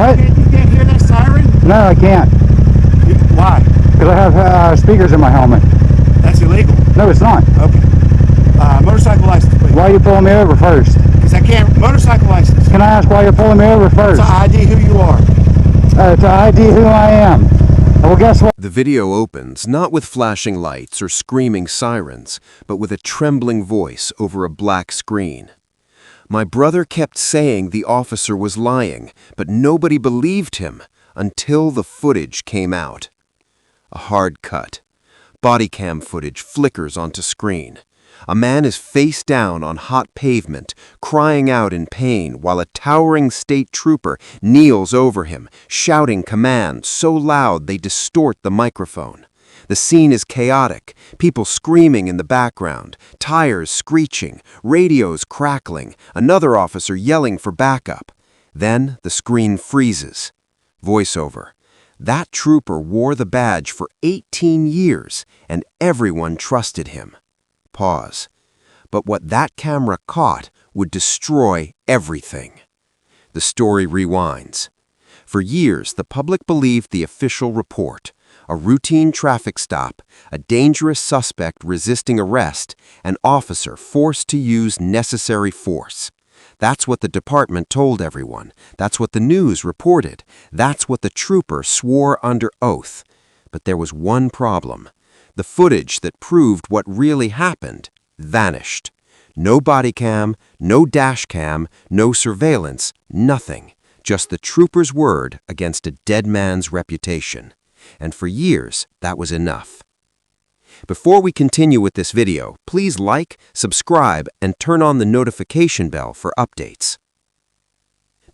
What? You can't hear that siren? No, I can't. Why? Because I have speakers in my helmet. That's illegal. No, it's not. Okay. Motorcycle license, please. Why are you pulling me over first? Because I can't. Motorcycle license. Can I ask why you're pulling me over first? To ID who you are. To ID who I am. Well, guess what? The video opens not with flashing lights or screaming sirens, but with a trembling voice over a black screen. My brother kept saying the officer was lying, but nobody believed him until the footage came out. A hard cut. Body cam footage flickers onto screen. A man is face down on hot pavement, crying out in pain while a towering state trooper kneels over him, shouting commands so loud they distort the microphone. The scene is chaotic, people screaming in the background, tires screeching, radios crackling, another officer yelling for backup. Then the screen freezes. Voiceover. That trooper wore the badge for 18 years, and everyone trusted him. Pause. But what that camera caught would destroy everything. The story rewinds. For years, the public believed the official report. A routine traffic stop, a dangerous suspect resisting arrest, an officer forced to use necessary force. That's what the department told everyone. That's what the news reported. That's what the trooper swore under oath. But there was one problem. The footage that proved what really happened vanished. No body cam, no dash cam, no surveillance, nothing. Just the trooper's word against a dead man's reputation. And for years, that was enough. Before we continue with this video, please like, subscribe, and turn on the notification bell for updates.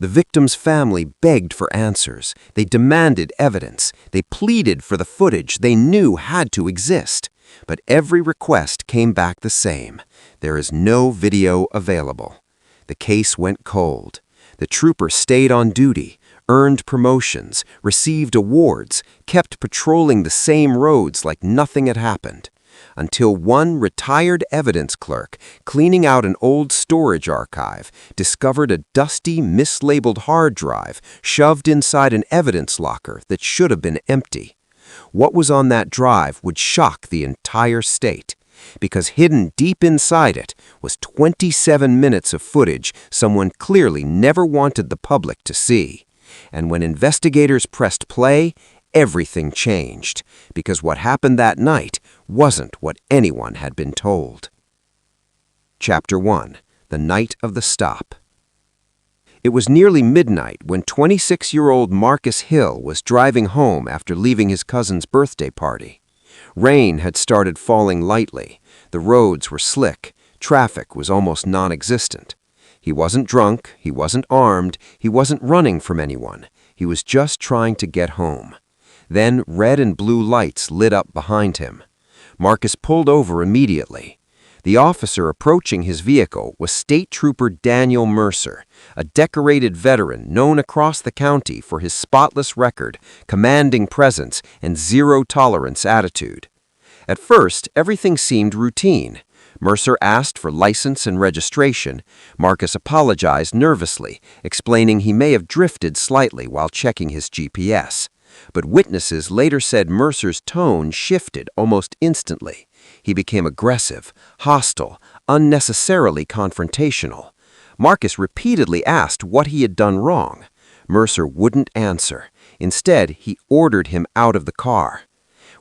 The victim's family begged for answers. They demanded evidence. They pleaded for the footage they knew had to exist. But every request came back the same. There is no video available. The case went cold. The trooper stayed on duty, earned promotions, received awards, kept patrolling the same roads like nothing had happened. Until one retired evidence clerk, cleaning out an old storage archive, discovered a dusty, mislabeled hard drive shoved inside an evidence locker that should have been empty. What was on that drive would shock the entire state, because hidden deep inside it was 27 minutes of footage someone clearly never wanted the public to see. And when investigators pressed play, everything changed, because what happened that night wasn't what anyone had been told. Chapter 1. The Night of the Stop. It was nearly midnight when 26-year-old Marcus Hill was driving home after leaving his cousin's birthday party. Rain had started falling lightly. The roads were slick. Traffic was almost non-existent. He wasn't drunk, he wasn't armed, he wasn't running from anyone. He was just trying to get home. Then red and blue lights lit up behind him. Marcus pulled over immediately. The officer approaching his vehicle was State Trooper Daniel Mercer, a decorated veteran known across the county for his spotless record, commanding presence, and zero-tolerance attitude. At first, everything seemed routine. Mercer asked for license and registration. Marcus apologized nervously, explaining he may have drifted slightly while checking his GPS. But witnesses later said Mercer's tone shifted almost instantly. He became aggressive, hostile, unnecessarily confrontational. Marcus repeatedly asked what he had done wrong. Mercer wouldn't answer. Instead, he ordered him out of the car.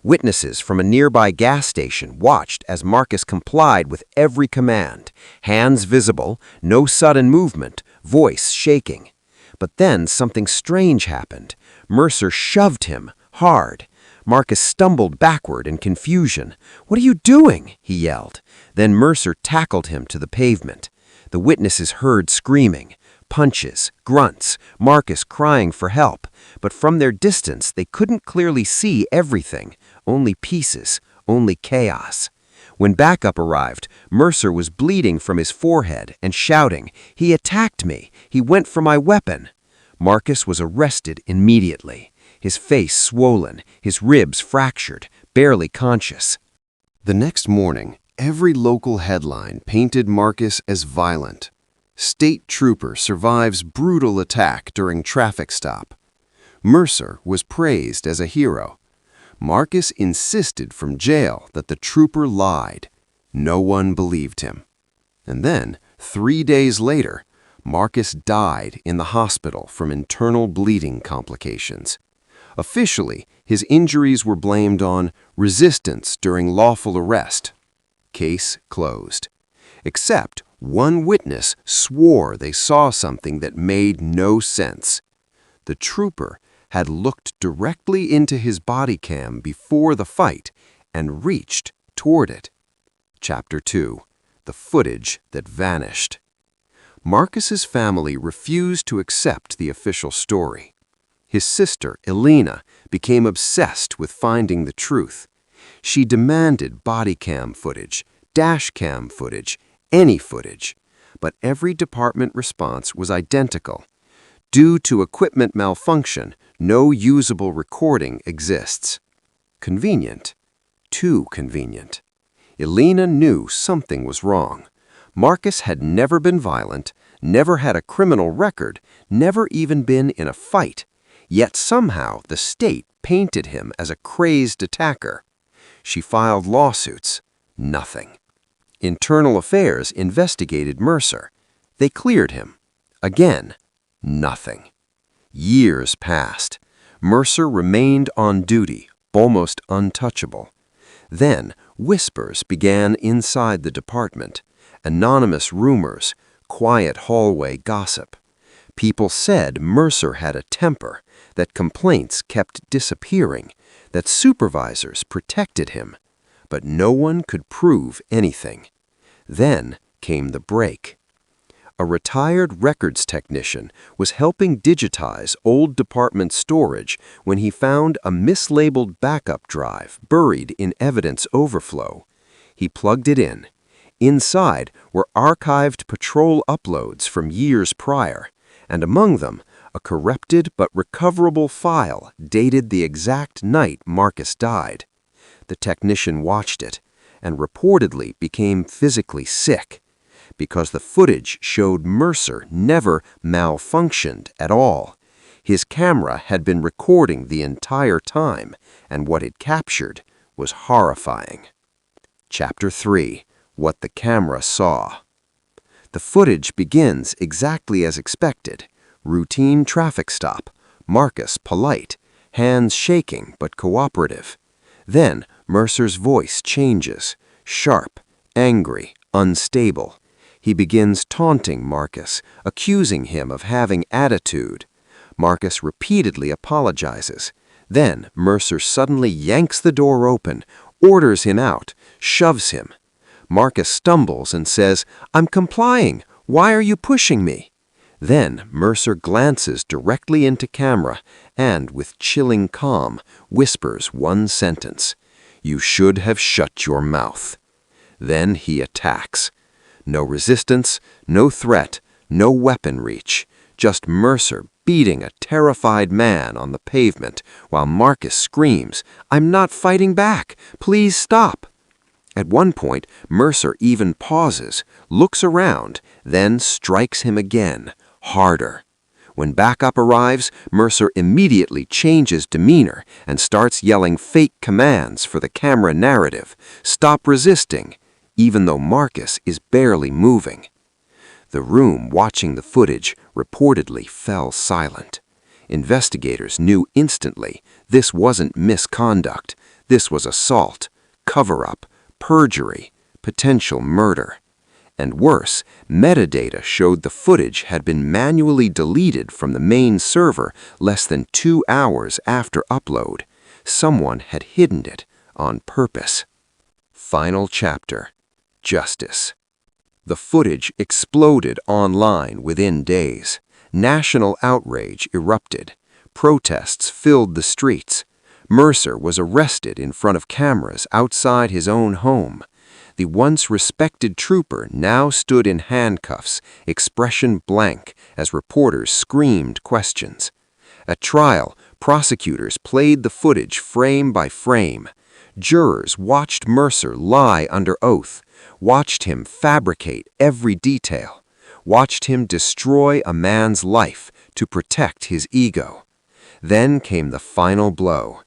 Witnesses from a nearby gas station watched as Marcus complied with every command, hands visible, no sudden movement, voice shaking. But then something strange happened. Mercer shoved him hard. Marcus stumbled backward in confusion. "What are you doing?" he yelled. Then Mercer tackled him to the pavement. The witnesses heard screaming, punches, grunts, Marcus crying for help. But from their distance, they couldn't clearly see everything, only pieces, only chaos. When backup arrived, Mercer was bleeding from his forehead and shouting, "He attacked me! He went for my weapon!" Marcus was arrested immediately, his face swollen, his ribs fractured, barely conscious. The next morning, every local headline painted Marcus as violent. State trooper survives brutal attack during traffic stop. Mercer was praised as a hero. Marcus insisted from jail that the trooper lied. No one believed him. And then, 3 days later, Marcus died in the hospital from internal bleeding complications. Officially, his injuries were blamed on resistance during lawful arrest. Case closed. Except one witness swore they saw something that made no sense. The trooper had looked directly into his body cam before the fight and reached toward it. Chapter 2. The Footage That Vanished. Marcus's family refused to accept the official story. His sister, Elena, became obsessed with finding the truth. She demanded body cam footage, dash cam footage, any footage. But every department response was identical. Due to equipment malfunction, no usable recording exists. Convenient. Too convenient. Elena knew something was wrong. Marcus had never been violent, never had a criminal record, never even been in a fight. Yet somehow the state painted him as a crazed attacker. She filed lawsuits. Nothing. Internal Affairs investigated Mercer. They cleared him. Again, nothing. Years passed. Mercer remained on duty, almost untouchable. Then, whispers began inside the department. Anonymous rumors, quiet hallway gossip. People said Mercer had a temper, that complaints kept disappearing, that supervisors protected him. But no one could prove anything. Then came the break. A retired records technician was helping digitize old department storage when he found a mislabeled backup drive buried in evidence overflow. He plugged it in. Inside were archived patrol uploads from years prior, and among them, a corrupted but recoverable file dated the exact night Marcus died. The technician watched it and reportedly became physically sick because the footage showed Mercer never malfunctioned at all. His camera had been recording the entire time, and what it captured was horrifying. Chapter 3. What the Camera Saw. The footage begins exactly as expected. Routine traffic stop. Marcus polite, hands shaking but cooperative. Then Mercer's voice changes, sharp, angry, unstable. He begins taunting Marcus, accusing him of having attitude. Marcus repeatedly apologizes. Then Mercer suddenly yanks the door open, orders him out, shoves him. Marcus stumbles and says, "I'm complying. Why are you pushing me?" Then Mercer glances directly into camera and, with chilling calm, whispers one sentence, "You should have shut your mouth." Then he attacks. No resistance, no threat, no weapon reach, just Mercer beating a terrified man on the pavement while Marcus screams, "I'm not fighting back. Please stop." At one point, Mercer even pauses, looks around, then strikes him again, harder. When backup arrives, Mercer immediately changes demeanor and starts yelling fake commands for the camera narrative. Stop resisting, even though Marcus is barely moving. The room watching the footage reportedly fell silent. Investigators knew instantly this wasn't misconduct. This was assault, cover-up, perjury, potential murder. And worse, metadata showed the footage had been manually deleted from the main server less than 2 hours after upload. Someone had hidden it on purpose. Final chapter. Justice. The footage exploded online within days. National outrage erupted. Protests filled the streets. Mercer was arrested in front of cameras outside his own home. The once respected trooper now stood in handcuffs, expression blank, as reporters screamed questions. At trial, prosecutors played the footage frame by frame. Jurors watched Mercer lie under oath, watched him fabricate every detail, watched him destroy a man's life to protect his ego. Then came the final blow.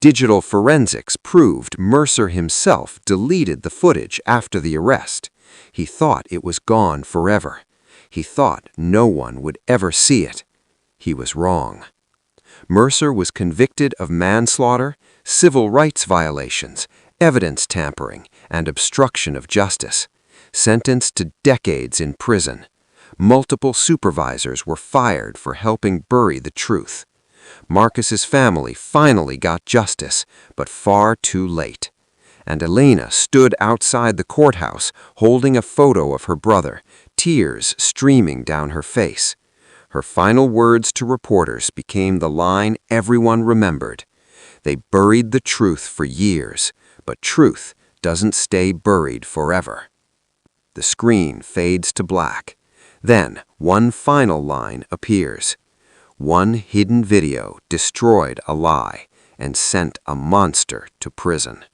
Digital forensics proved Mercer himself deleted the footage after the arrest. He thought it was gone forever. He thought no one would ever see it. He was wrong. Mercer was convicted of manslaughter, civil rights violations, evidence tampering, and obstruction of justice. Sentenced to decades in prison. Multiple supervisors were fired for helping bury the truth. Marcus's family finally got justice, but far too late. And Elena stood outside the courthouse holding a photo of her brother, tears streaming down her face. Her final words to reporters became the line everyone remembered. They buried the truth for years, but truth doesn't stay buried forever. The screen fades to black. Then one final line appears. One hidden video destroyed a lie and sent a monster to prison.